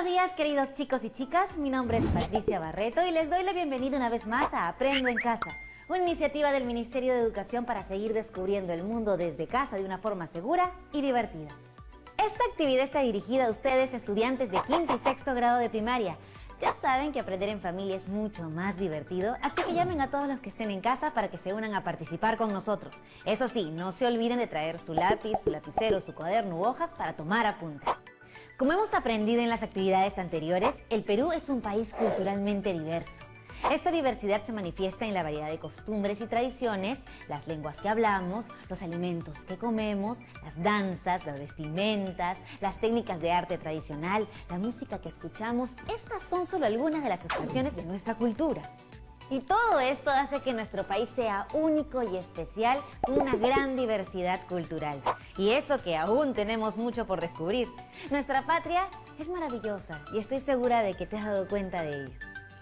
Buenos días, queridos chicos y chicas. Mi nombre es Patricia Barreto y les doy la bienvenida una vez más a Aprendo en Casa, una iniciativa del Ministerio de Educación para seguir descubriendo el mundo desde casa de una forma segura y divertida. Esta actividad está dirigida a ustedes, estudiantes de quinto y sexto grado de primaria. Ya saben que aprender en familia es mucho más divertido, así que llamen a todos los que estén en casa para que se unan a participar con nosotros. Eso sí, no se olviden de traer su lápiz, su lapicero, su cuaderno u hojas para tomar apuntes. Como hemos aprendido en las actividades anteriores, el Perú es un país culturalmente diverso. Esta diversidad se manifiesta en la variedad de costumbres y tradiciones, las lenguas que hablamos, los alimentos que comemos, las danzas, las vestimentas, las técnicas de arte tradicional, la música que escuchamos. Estas son solo algunas de las expresiones de nuestra cultura. Y todo esto hace que nuestro país sea único y especial, con una gran diversidad cultural. Y eso que aún tenemos mucho por descubrir. Nuestra patria es maravillosa y estoy segura de que te has dado cuenta de ello.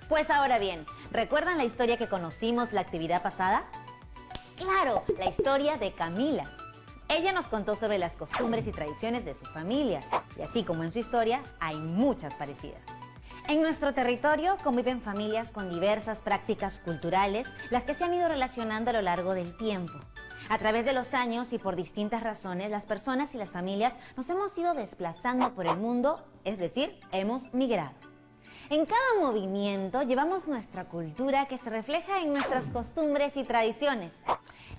Pues ahora bien, ¿recuerdan la historia que conocimos la actividad pasada? ¡Claro! La historia de Camila. Ella nos contó sobre las costumbres y tradiciones de su familia. Y así como en su historia, hay muchas parecidas. En nuestro territorio conviven familias con diversas prácticas culturales, las que se han ido relacionando a lo largo del tiempo. A través de los años y por distintas razones, las personas y las familias nos hemos ido desplazando por el mundo, es decir, hemos migrado. En cada movimiento llevamos nuestra cultura que se refleja en nuestras costumbres y tradiciones.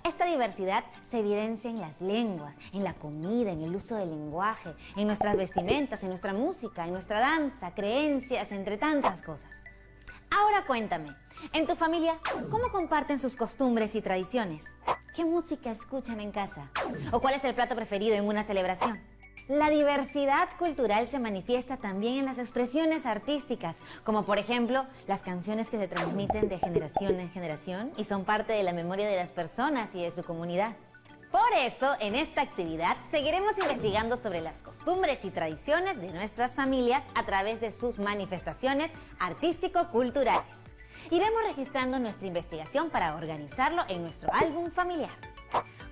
Esta diversidad se evidencia en las lenguas, en la comida, en el uso del lenguaje, en nuestras vestimentas, en nuestra música, en nuestra danza, creencias, entre tantas cosas. Ahora cuéntame, en tu familia, ¿cómo comparten sus costumbres y tradiciones? ¿Qué música escuchan en casa? ¿O cuál es el plato preferido en una celebración? La diversidad cultural se manifiesta también en las expresiones artísticas, como por ejemplo las canciones que se transmiten de generación en generación y son parte de la memoria de las personas y de su comunidad. Por eso, en esta actividad seguiremos investigando sobre las costumbres y tradiciones de nuestras familias a través de sus manifestaciones artístico-culturales. Iremos registrando nuestra investigación para organizarlo en nuestro álbum familiar.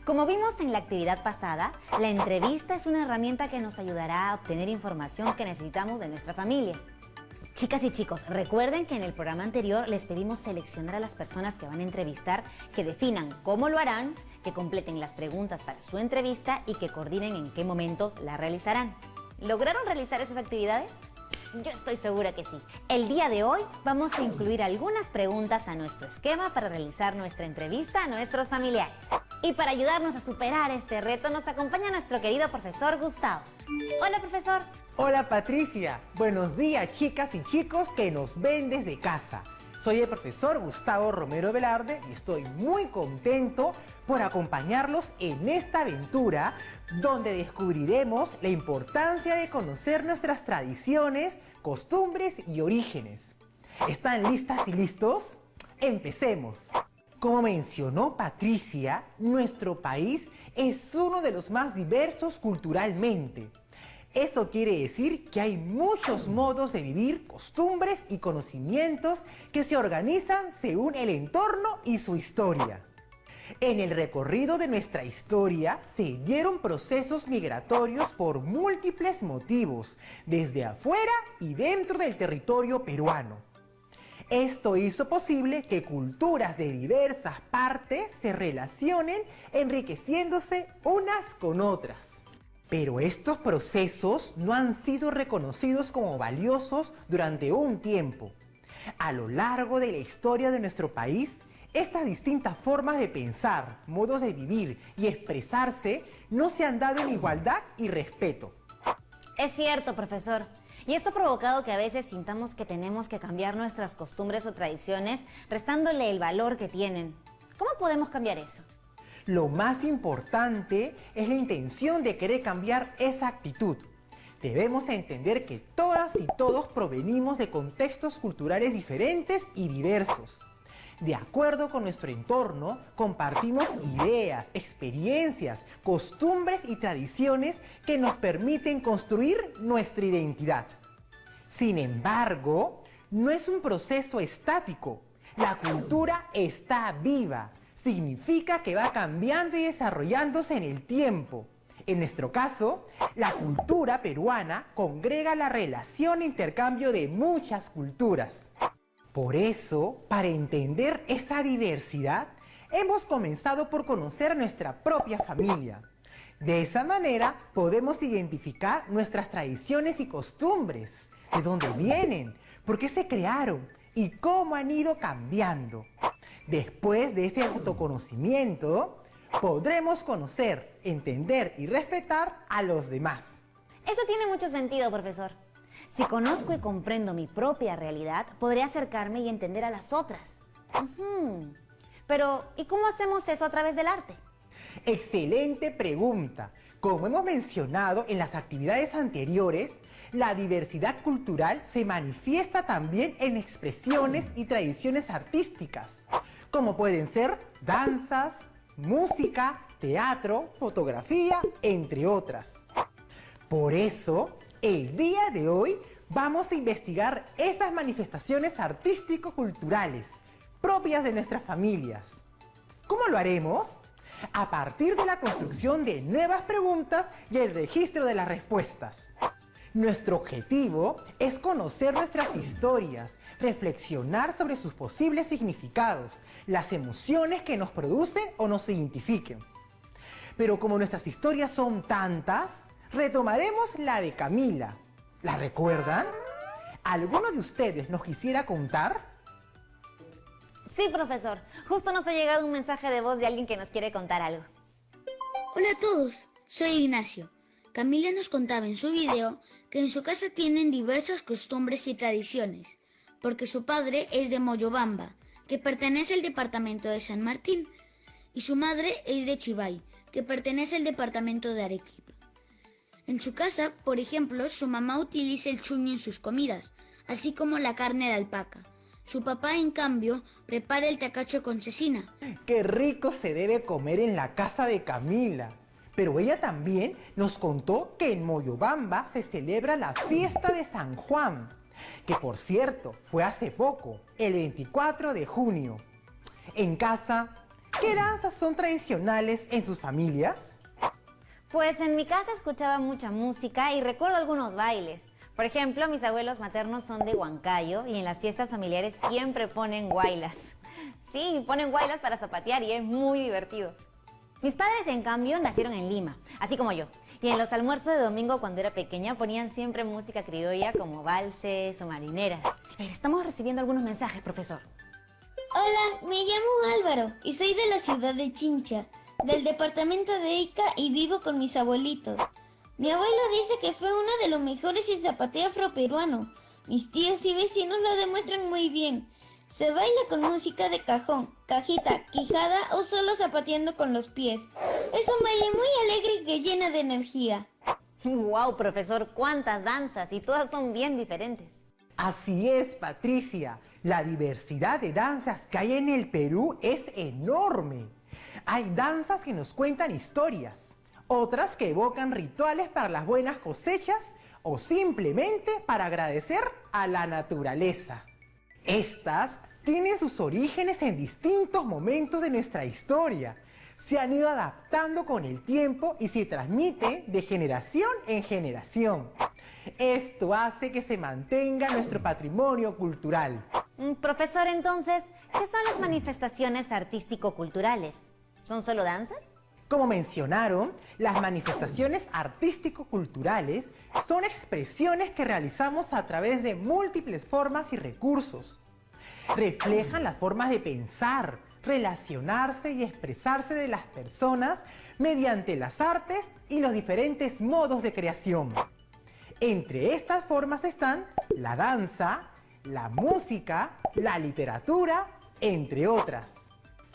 Como vimos en la actividad pasada, la entrevista es una herramienta que nos ayudará a obtener información que necesitamos de nuestra familia. Chicas y chicos, recuerden que en el programa anterior les pedimos seleccionar a las personas que van a entrevistar, que definan cómo lo harán, que completen las preguntas para su entrevista y que coordinen en qué momentos la realizarán. ¿Lograron realizar esas actividades? Yo estoy segura que sí. El día de hoy vamos a incluir algunas preguntas a nuestro esquema para realizar nuestra entrevista a nuestros familiares. Y para ayudarnos a superar este reto nos acompaña nuestro querido profesor Gustavo. Hola, profesor. Hola, Patricia. Buenos días, chicas y chicos que nos ven desde casa. Soy el profesor Gustavo Romero Velarde y estoy muy contento por acompañarlos en esta aventura donde descubriremos la importancia de conocer nuestras tradiciones, costumbres y orígenes. ¿Están listas y listos? ¡Empecemos! Como mencionó Patricia, nuestro país es uno de los más diversos culturalmente. Eso quiere decir que hay muchos modos de vivir, costumbres y conocimientos que se organizan según el entorno y su historia. En el recorrido de nuestra historia se dieron procesos migratorios por múltiples motivos, desde afuera y dentro del territorio peruano. Esto hizo posible que culturas de diversas partes se relacionen, enriqueciéndose unas con otras. Pero estos procesos no han sido reconocidos como valiosos durante un tiempo. A lo largo de la historia de nuestro país, estas distintas formas de pensar, modos de vivir y expresarse no se han dado en igualdad y respeto. Es cierto, profesor. Y eso ha provocado que a veces sintamos que tenemos que cambiar nuestras costumbres o tradiciones, restándole el valor que tienen. ¿Cómo podemos cambiar eso? Lo más importante es la intención de querer cambiar esa actitud. Debemos entender que todas y todos provenimos de contextos culturales diferentes y diversos. De acuerdo con nuestro entorno, compartimos ideas, experiencias, costumbres y tradiciones que nos permiten construir nuestra identidad. Sin embargo, no es un proceso estático. La cultura está viva. Significa que va cambiando y desarrollándose en el tiempo. En nuestro caso, la cultura peruana congrega la relación e intercambio de muchas culturas. Por eso, para entender esa diversidad, hemos comenzado por conocer nuestra propia familia. De esa manera podemos identificar nuestras tradiciones y costumbres, de dónde vienen, por qué se crearon y cómo han ido cambiando. Después de este autoconocimiento, podremos conocer, entender y respetar a los demás. Eso tiene mucho sentido, profesor. Si conozco y comprendo mi propia realidad, podré acercarme y entender a las otras. Pero, ¿y cómo hacemos eso a través del arte? Excelente pregunta. Como hemos mencionado en las actividades anteriores, la diversidad cultural se manifiesta también en expresiones y tradiciones artísticas, como pueden ser danzas, música, teatro, fotografía, entre otras. Por eso, el día de hoy vamos a investigar esas manifestaciones artístico-culturales propias de nuestras familias. ¿Cómo lo haremos? A partir de la construcción de nuevas preguntas y el registro de las respuestas. Nuestro objetivo es conocer nuestras historias, reflexionar sobre sus posibles significados, las emociones que nos producen o nos identifiquen. Pero como nuestras historias son tantas, retomaremos la de Camila. ¿La recuerdan? ¿Alguno de ustedes nos quisiera contar? Sí, profesor. Justo nos ha llegado un mensaje de voz de alguien que nos quiere contar algo. Hola a todos, soy Ignacio. Camila nos contaba en su video que en su casa tienen diversas costumbres y tradiciones, porque su padre es de Moyobamba, que pertenece al departamento de San Martín, y su madre es de Chivay, que pertenece al departamento de Arequipa. En su casa, por ejemplo, su mamá utiliza el chuño en sus comidas, así como la carne de alpaca. Su papá, en cambio, prepara el tacacho con cecina. ¡Qué rico se debe comer en la casa de Camila! Pero ella también nos contó que en Moyobamba se celebra la fiesta de San Juan, que por cierto fue hace poco, el 24 de junio. En casa, ¿qué danzas son tradicionales en sus familias? Pues en mi casa escuchaba mucha música y recuerdo algunos bailes. Por ejemplo, mis abuelos maternos son de Huancayo y en las fiestas familiares siempre ponen guaylas. Sí, ponen guaylas para zapatear y es muy divertido. Mis padres, en cambio, nacieron en Lima, así como yo. Y en los almuerzos de domingo, cuando era pequeña, ponían siempre música criolla como valses o marineras. Estamos recibiendo algunos mensajes, profesor. Hola, me llamo Álvaro y soy de la ciudad de Chincha, del departamento de Ica y vivo con mis abuelitos. Mi abuelo dice que fue uno de los mejores en zapateo afroperuano. Mis tíos y vecinos lo demuestran muy bien. Se baila con música de cajón, cajita, quijada o solo zapateando con los pies. Es un baile muy alegre y que llena de energía. ¡Wow, profesor! ¡Cuántas danzas! Y todas son bien diferentes. Así es, Patricia. La diversidad de danzas que hay en el Perú es enorme. Hay danzas que nos cuentan historias, otras que evocan rituales para las buenas cosechas o simplemente para agradecer a la naturaleza. Estas tienen sus orígenes en distintos momentos de nuestra historia. Se han ido adaptando con el tiempo y se transmiten de generación en generación. Esto hace que se mantenga nuestro patrimonio cultural. Profesor, entonces, ¿qué son las manifestaciones artístico-culturales? ¿Son solo danzas? Como mencionaron, las manifestaciones artístico-culturales son expresiones que realizamos a través de múltiples formas y recursos. Reflejan las formas de pensar, relacionarse y expresarse de las personas mediante las artes y los diferentes modos de creación. Entre estas formas están la danza, la música, la literatura, entre otras.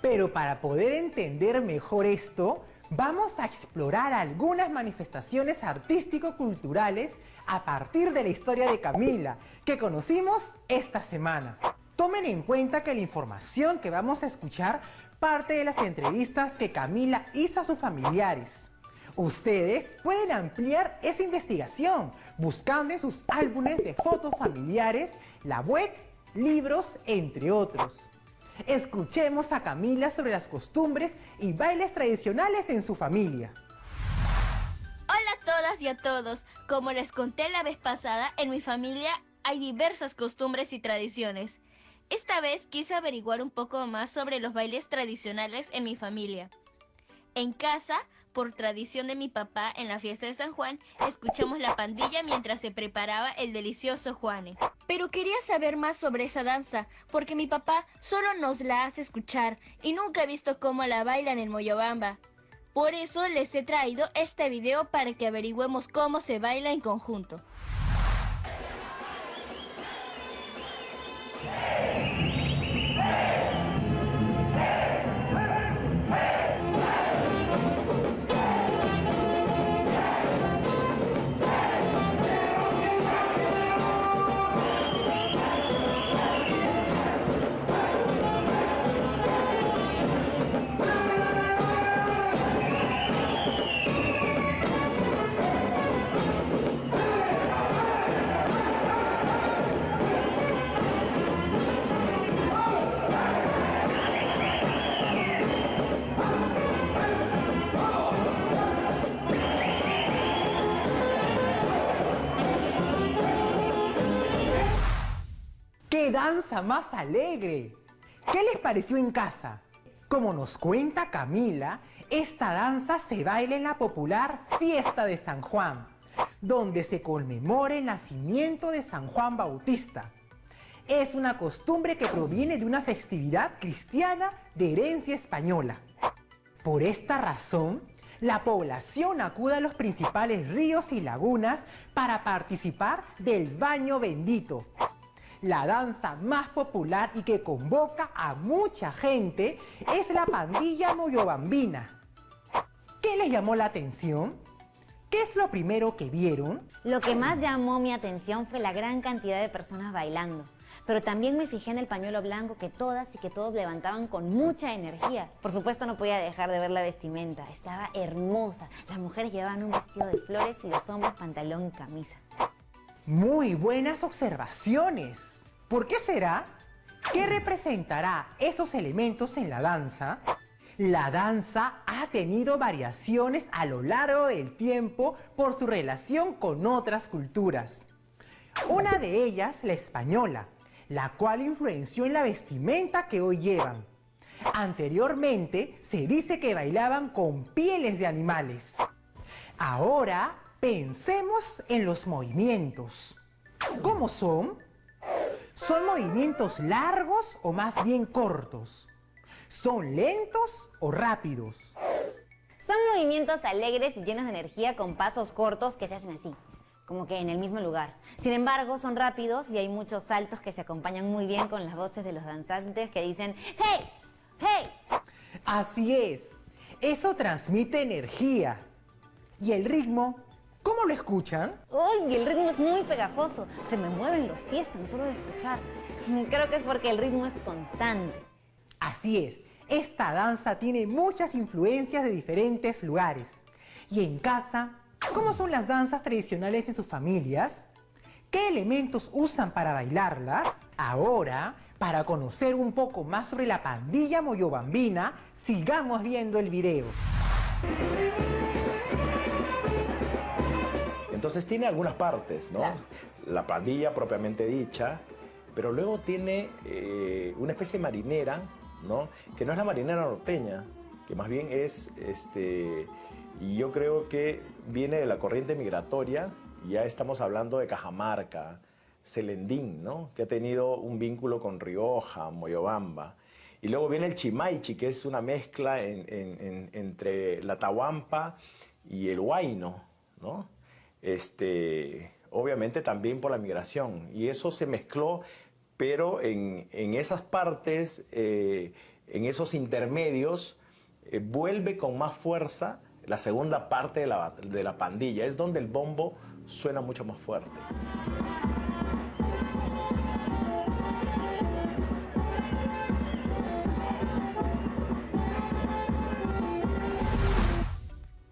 Pero para poder entender mejor esto, vamos a explorar algunas manifestaciones artístico-culturales a partir de la historia de Camila, que conocimos esta semana. Tomen en cuenta que la información que vamos a escuchar parte de las entrevistas que Camila hizo a sus familiares. Ustedes pueden ampliar esa investigación buscando en sus álbumes de fotos familiares, la web, libros, entre otros. Escuchemos a Camila sobre las costumbres y bailes tradicionales en su familia. todas y a todos. Como les conté la vez pasada, en mi familia hay diversas costumbres y tradiciones. Esta vez quise averiguar un poco más sobre los bailes tradicionales en mi familia. En casa, por tradición de mi papá, en la fiesta de San Juan, escuchamos la pandilla mientras se preparaba el delicioso juane. Pero quería saber más sobre esa danza, porque mi papá solo nos la hace escuchar y nunca he visto cómo la bailan en Moyobamba. Por eso les he traído este video para que averigüemos cómo se baila en conjunto. ¡Qué danza más alegre! ¿Qué les pareció en casa? Como nos cuenta Camila, esta danza se baila en la popular Fiesta de San Juan, donde se conmemora el nacimiento de San Juan Bautista. Es una costumbre que proviene de una festividad cristiana de herencia española. Por esta razón, la población acude a los principales ríos y lagunas para participar del baño bendito. La danza más popular y que convoca a mucha gente es la pandilla moyobambina. ¿Qué les llamó la atención? ¿Qué es lo primero que vieron? Lo que más llamó mi atención fue la gran cantidad de personas bailando. Pero también me fijé en el pañuelo blanco que todas y que todos levantaban con mucha energía. Por supuesto no podía dejar de ver la vestimenta, estaba hermosa. Las mujeres llevaban un vestido de flores y los hombres pantalón y camisa. Muy buenas observaciones. ¿Por qué será? ¿Qué representará esos elementos en la danza? La danza ha tenido variaciones a lo largo del tiempo por su relación con otras culturas. Una de ellas, la española, la cual influenció en la vestimenta que hoy llevan. Anteriormente se dice que bailaban con pieles de animales. Ahora pensemos en los movimientos. ¿Cómo son? ¿Son movimientos largos o más bien cortos? ¿Son lentos o rápidos? Son movimientos alegres y llenos de energía con pasos cortos que se hacen así, como que en el mismo lugar. Sin embargo, son rápidos y hay muchos saltos que se acompañan muy bien con las voces de los danzantes que dicen ¡Hey! ¡Hey! Así es, eso transmite energía. ¿Y el ritmo? ¿Cómo lo escuchan? ¡Uy! El ritmo es muy pegajoso. Se me mueven los pies tan solo de escuchar. Creo que es porque el ritmo es constante. Así es, esta danza tiene muchas influencias de diferentes lugares. Y en casa, ¿cómo son las danzas tradicionales en sus familias? ¿Qué elementos usan para bailarlas? Ahora, para conocer un poco más sobre la pandilla moyobambina, sigamos viendo el video. Entonces tiene algunas partes, ¿no? Claro. La pandilla propiamente dicha, pero luego tiene una especie de marinera, ¿no? Que no es la marinera norteña, que más bien es, y yo creo que viene de la corriente migratoria. Ya estamos hablando de Cajamarca, Celendín, ¿no? Que ha tenido un vínculo con Rioja, Moyobamba. Y luego viene el Chimaichi, que es una mezcla entre la Tahuampa y el Huayno, ¿no? Obviamente también por la migración. Y eso se mezcló, pero en esas partes, en esos intermedios, vuelve con más fuerza la segunda parte de la pandilla. Es donde el bombo suena mucho más fuerte.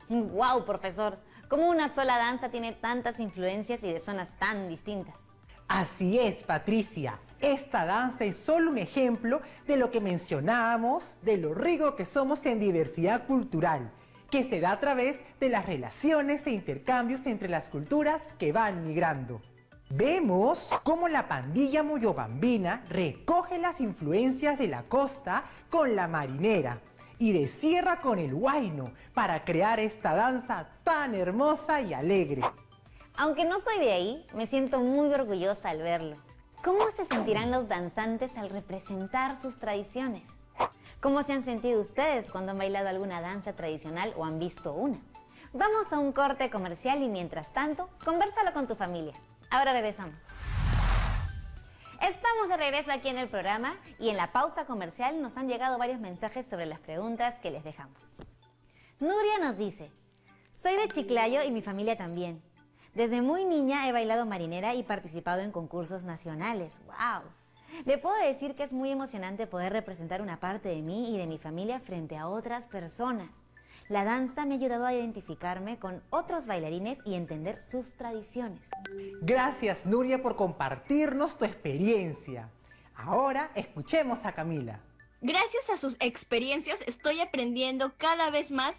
¡Wow, profesor! ¿Cómo una sola danza tiene tantas influencias y de zonas tan distintas? Así es, Patricia. Esta danza es solo un ejemplo de lo que mencionábamos, de lo rico que somos en diversidad cultural. que se da a través de las relaciones e intercambios entre las culturas que van migrando. Vemos cómo la pandilla moyobambina recoge las influencias de la costa con la marinera y de sierra con el huayno para crear esta danza tan hermosa y alegre. Aunque no soy de ahí, me siento muy orgullosa al verlo. ¿Cómo se sentirán los danzantes al representar sus tradiciones? ¿Cómo se han sentido ustedes cuando han bailado alguna danza tradicional o han visto una? Vamos a un corte comercial y mientras tanto, convérsalo con tu familia. Ahora regresamos. Estamos de regreso aquí en el programa y en la pausa comercial nos han llegado varios mensajes sobre las preguntas que les dejamos. Nuria nos dice: soy de Chiclayo y mi familia también. Desde muy niña he bailado marinera y participado en concursos nacionales. ¡Wow! Le puedo decir que es muy emocionante poder representar una parte de mí y de mi familia frente a otras personas. La danza me ha ayudado a identificarme con otros bailarines y entender sus tradiciones. Gracias, Nuria, por compartirnos tu experiencia. Ahora escuchemos a Camila. Gracias a sus experiencias estoy aprendiendo cada vez más,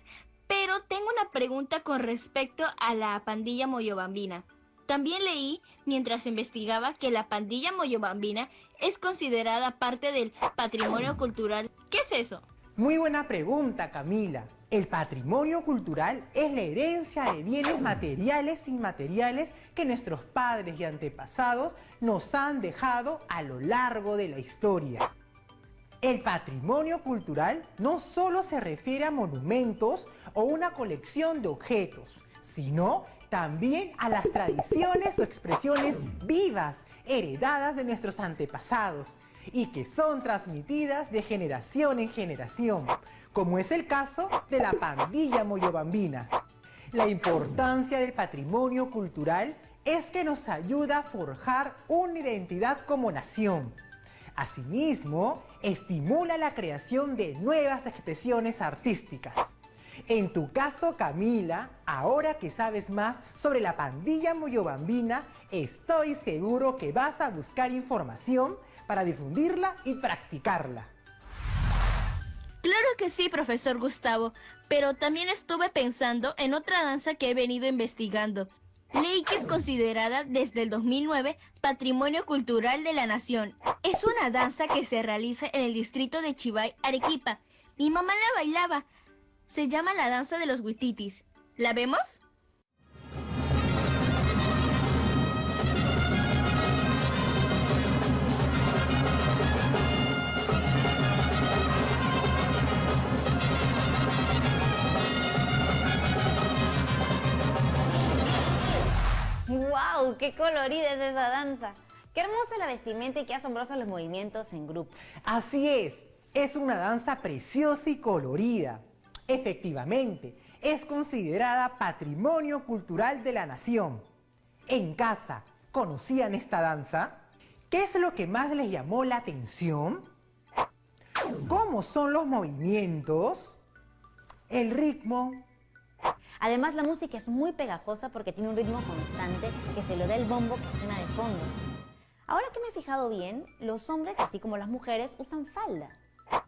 pero tengo una pregunta con respecto a la pandilla moyobambina. También leí, mientras investigaba, que la pandilla moyobambina es considerada parte del patrimonio cultural. ¿Qué es eso? Muy buena pregunta, Camila. El patrimonio cultural es la herencia de bienes materiales e inmateriales que nuestros padres y antepasados nos han dejado a lo largo de la historia. El patrimonio cultural no solo se refiere a monumentos o una colección de objetos, sino también a las tradiciones o expresiones vivas heredadas de nuestros antepasados y que son transmitidas de generación en generación, como es el caso de la pandilla moyobambina. La importancia del patrimonio cultural es que nos ayuda a forjar una identidad como nación. Asimismo, estimula la creación de nuevas expresiones artísticas. En tu caso, Camila, ahora que sabes más sobre la pandilla moyobambina, estoy seguro que vas a buscar información para difundirla y practicarla. Claro que sí, profesor Gustavo, pero también estuve pensando en otra danza que he venido investigando. Leí que es considerada desde el 2009 Patrimonio Cultural de la Nación. Es una danza que se realiza en el distrito de Chivay, Arequipa. Mi mamá la bailaba. Se llama la danza de los huititis. ¿La vemos? ¡Wow! ¡Qué colorida es esa danza! ¡Qué hermosa la vestimenta y qué asombrosos los movimientos en grupo! Así es una danza preciosa y colorida. Efectivamente, es considerada Patrimonio Cultural de la Nación. En casa, ¿conocían esta danza? ¿Qué es lo que más les llamó la atención? ¿Cómo son los movimientos? ¿El ritmo? Además, la música es muy pegajosa porque tiene un ritmo constante que se lo da el bombo que suena de fondo. Ahora que me he fijado bien, los hombres, así como las mujeres, usan falda.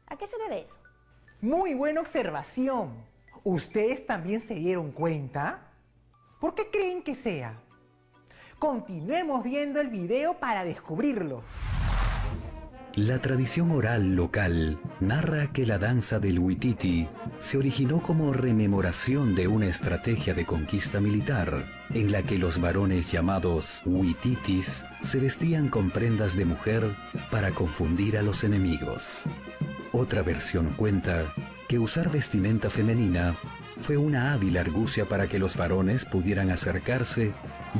¿A qué se debe eso? Muy buena observación. ¿Ustedes también se dieron cuenta? ¿Por qué creen que sea? Continuemos viendo el video para descubrirlo. La tradición oral local narra que la danza del huititi se originó como rememoración de una estrategia de conquista militar en la que los varones llamados huititis se vestían con prendas de mujer para confundir a los enemigos. Otra versión cuenta que usar vestimenta femenina fue una hábil argucia para que los varones pudieran acercarse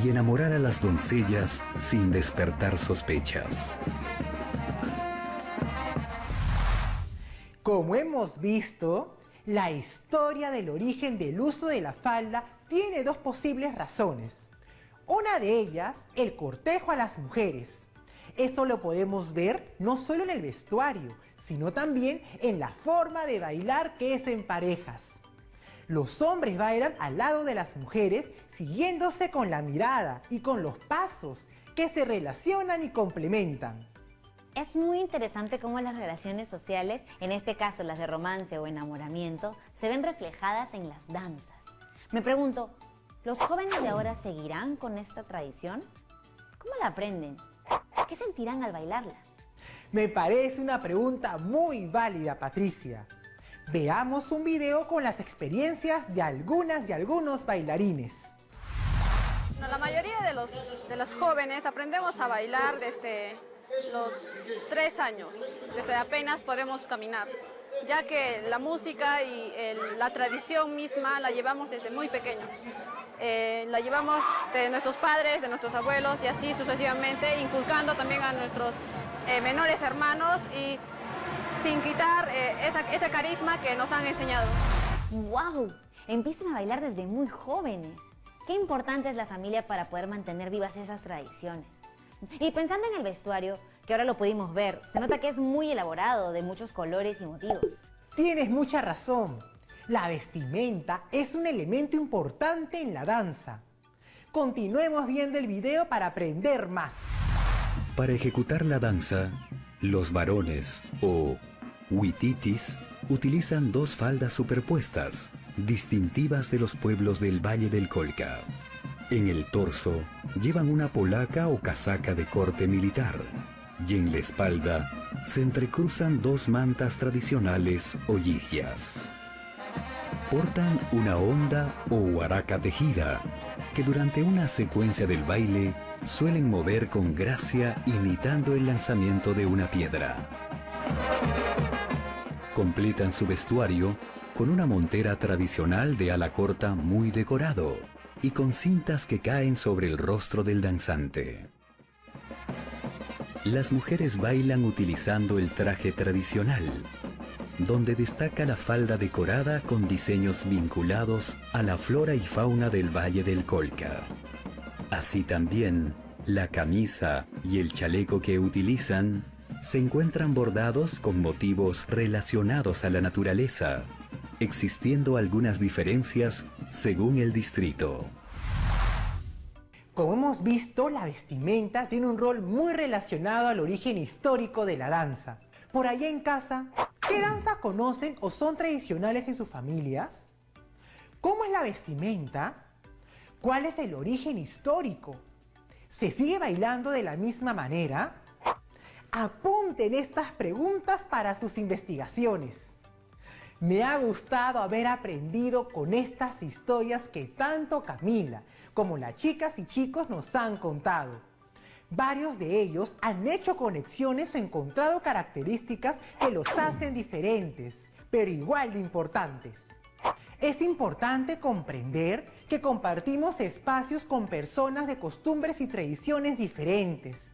y enamorar a las doncellas sin despertar sospechas. Como hemos visto, la historia del origen del uso de la falda tiene dos posibles razones. Una de ellas, el cortejo a las mujeres. Eso lo podemos ver no solo en el vestuario, sino también en la forma de bailar que es en parejas. Los hombres bailan al lado de las mujeres siguiéndose con la mirada y con los pasos que se relacionan y complementan. Es muy interesante cómo las relaciones sociales, en este caso las de romance o enamoramiento, se ven reflejadas en las danzas. Me pregunto, ¿los jóvenes de ahora seguirán con esta tradición? ¿Cómo la aprenden? ¿Qué sentirán al bailarla? Me parece una pregunta muy válida, Patricia. Veamos un video con las experiencias de algunas y algunos bailarines. La mayoría de los jóvenes aprendemos a bailar desde los 3 años, desde apenas podemos caminar, ya que la música y la tradición misma la llevamos desde muy pequeños. La llevamos de nuestros padres, de nuestros abuelos y así sucesivamente, inculcando también a nuestros menores hermanos y sin quitar ese carisma que nos han enseñado. ¡Wow! Empiezan a bailar desde muy jóvenes. Qué importante es la familia para poder mantener vivas esas tradiciones. Y pensando en el vestuario, que ahora lo pudimos ver, se nota que es muy elaborado, de muchos colores y motivos. Tienes mucha razón. La vestimenta es un elemento importante en la danza. Continuemos viendo el video para aprender más. Para ejecutar la danza, los varones o huititis utilizan dos faldas superpuestas, distintivas de los pueblos del Valle del Colca. En el torso llevan una polaca o casaca de corte militar y en la espalda se entrecruzan dos mantas tradicionales o yihas. Portan una honda o huaraca tejida que durante una secuencia del baile suelen mover con gracia imitando el lanzamiento de una piedra. Completan su vestuario con una montera tradicional de ala corta muy decorado y con cintas que caen sobre el rostro del danzante. Las mujeres bailan utilizando el traje tradicional, donde destaca la falda decorada con diseños vinculados a la flora y fauna del Valle del Colca. Así también, la camisa y el chaleco que utilizan se encuentran bordados con motivos relacionados a la naturaleza, existiendo algunas diferencias según el distrito. Como hemos visto, la vestimenta tiene un rol muy relacionado al origen histórico de la danza. Por allá en casa, ¿qué danza conocen o son tradicionales en sus familias? ¿Cómo es la vestimenta? ¿Cuál es el origen histórico? ¿Se sigue bailando de la misma manera? Apunten estas preguntas para sus investigaciones. Me ha gustado haber aprendido con estas historias que tanto Camila como las chicas y chicos nos han contado. Varios de ellos han hecho conexiones o encontrado características que los hacen diferentes, pero igual de importantes. Es importante comprender que compartimos espacios con personas de costumbres y tradiciones diferentes.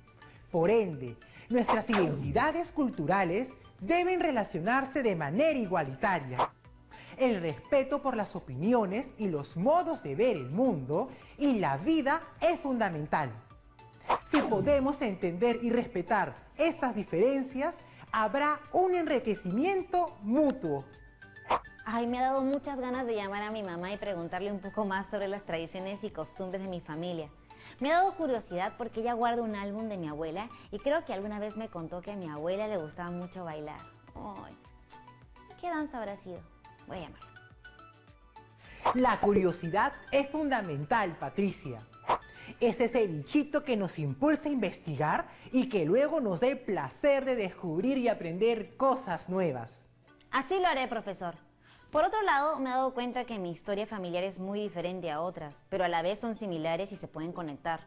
Por ende, nuestras identidades culturales deben relacionarse de manera igualitaria. El respeto por las opiniones y los modos de ver el mundo y la vida es fundamental. Si podemos entender y respetar esas diferencias, habrá un enriquecimiento mutuo. Ay, me ha dado muchas ganas de llamar a mi mamá y preguntarle un poco más sobre las tradiciones y costumbres de mi familia. Me ha dado curiosidad porque ella guarda un álbum de mi abuela y creo que alguna vez me contó que a mi abuela le gustaba mucho bailar. Ay, ¿qué danza habrá sido? Voy a llamarla. La curiosidad es fundamental, Patricia. Es ese bichito que nos impulsa a investigar y que luego nos da el placer de descubrir y aprender cosas nuevas. Así lo haré, profesor. Por otro lado, me he dado cuenta que mi historia familiar es muy diferente a otras, pero a la vez son similares y se pueden conectar.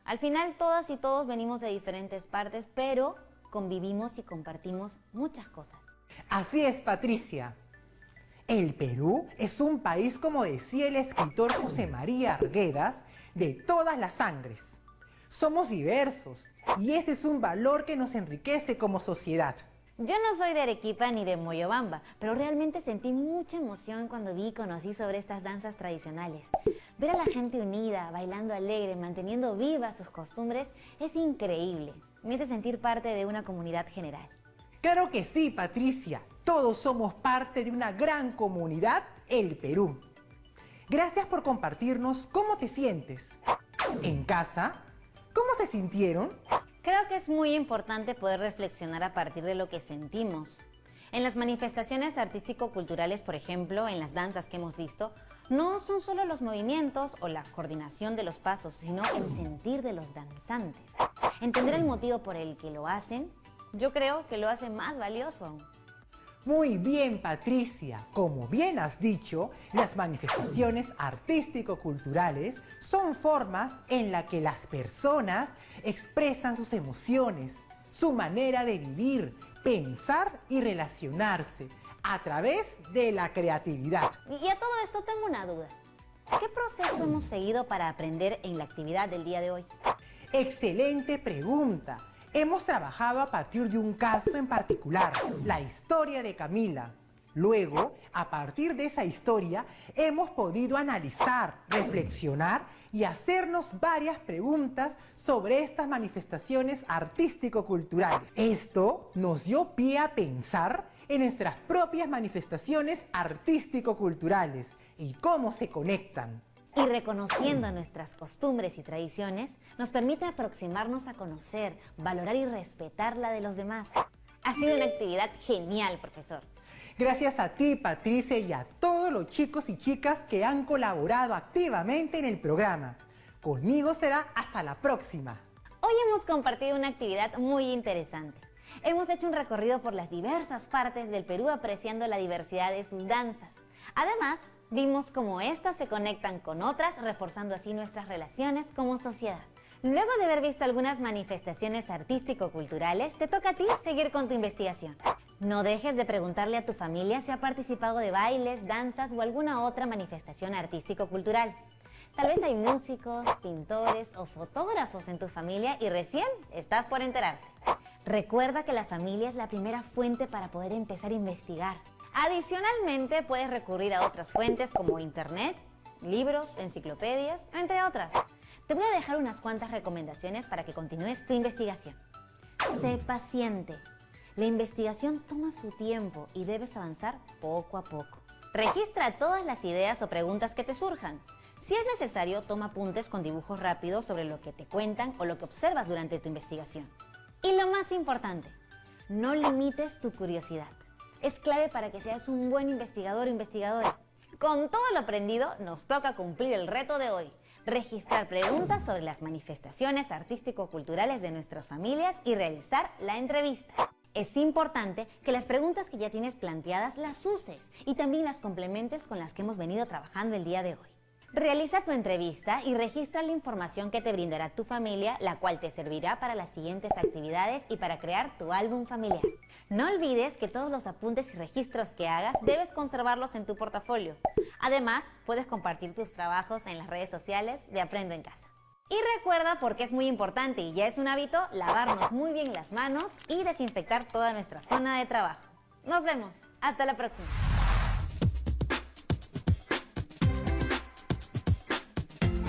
Al final, todas y todos venimos de diferentes partes, pero convivimos y compartimos muchas cosas. Así es, Patricia. El Perú es un país, como decía el escritor José María Arguedas, de todas las sangres. Somos diversos y ese es un valor que nos enriquece como sociedad. Yo no soy de Arequipa ni de Moyobamba, pero realmente sentí mucha emoción cuando vi y conocí sobre estas danzas tradicionales. Ver a la gente unida, bailando alegre, manteniendo vivas sus costumbres, es increíble. Me hace sentir parte de una comunidad general. Claro que sí, Patricia. Todos somos parte de una gran comunidad, el Perú. Gracias por compartirnos cómo te sientes. En casa, ¿cómo se sintieron? Creo que es muy importante poder reflexionar a partir de lo que sentimos. En las manifestaciones artístico-culturales, por ejemplo, en las danzas que hemos visto, no son solo los movimientos o la coordinación de los pasos, sino el sentir de los danzantes. Entender el motivo por el que lo hacen, yo creo que lo hace más valioso aún. Muy bien, Patricia. Como bien has dicho, las manifestaciones artístico-culturales son formas en las que las personas expresan sus emociones, su manera de vivir, pensar y relacionarse a través de la creatividad. Y a todo esto tengo una duda. ¿Qué proceso hemos seguido para aprender en la actividad del día de hoy? Excelente pregunta. Hemos trabajado a partir de un caso en particular, la historia de Camila. Luego, a partir de esa historia, hemos podido analizar, reflexionar y hacernos varias preguntas sobre estas manifestaciones artístico-culturales. Esto nos dio pie a pensar en nuestras propias manifestaciones artístico-culturales y cómo se conectan. Y reconociendo nuestras costumbres y tradiciones, nos permite aproximarnos a conocer, valorar y respetar la de los demás. Ha sido una actividad genial, profesor. Gracias a ti, Patricia, y a todos los chicos y chicas que han colaborado activamente en el programa. Conmigo será hasta la próxima. Hoy hemos compartido una actividad muy interesante. Hemos hecho un recorrido por las diversas partes del Perú apreciando la diversidad de sus danzas. Además, vimos cómo estas se conectan con otras, reforzando así nuestras relaciones como sociedad. Luego de haber visto algunas manifestaciones artístico-culturales, te toca a ti seguir con tu investigación. No dejes de preguntarle a tu familia si ha participado de bailes, danzas o alguna otra manifestación artístico-cultural. Tal vez hay músicos, pintores o fotógrafos en tu familia y recién estás por enterarte. Recuerda que la familia es la primera fuente para poder empezar a investigar. Adicionalmente, puedes recurrir a otras fuentes como internet, libros, enciclopedias, entre otras. Te voy a dejar unas cuantas recomendaciones para que continúes tu investigación. Sé paciente. La investigación toma su tiempo y debes avanzar poco a poco. Registra todas las ideas o preguntas que te surjan. Si es necesario, toma apuntes con dibujos rápidos sobre lo que te cuentan o lo que observas durante tu investigación. Y lo más importante, no limites tu curiosidad. Es clave para que seas un buen investigador o investigadora. Con todo lo aprendido, nos toca cumplir el reto de hoy. Registrar preguntas sobre las manifestaciones artístico-culturales de nuestras familias y realizar la entrevista. Es importante que las preguntas que ya tienes planteadas las uses y también las complementes con las que hemos venido trabajando el día de hoy. Realiza tu entrevista y registra la información que te brindará tu familia, la cual te servirá para las siguientes actividades y para crear tu álbum familiar. No olvides que todos los apuntes y registros que hagas debes conservarlos en tu portafolio. Además, puedes compartir tus trabajos en las redes sociales de Aprendo en Casa. Y recuerda, porque es muy importante y ya es un hábito, lavarnos muy bien las manos y desinfectar toda nuestra zona de trabajo. Nos vemos. Hasta la próxima.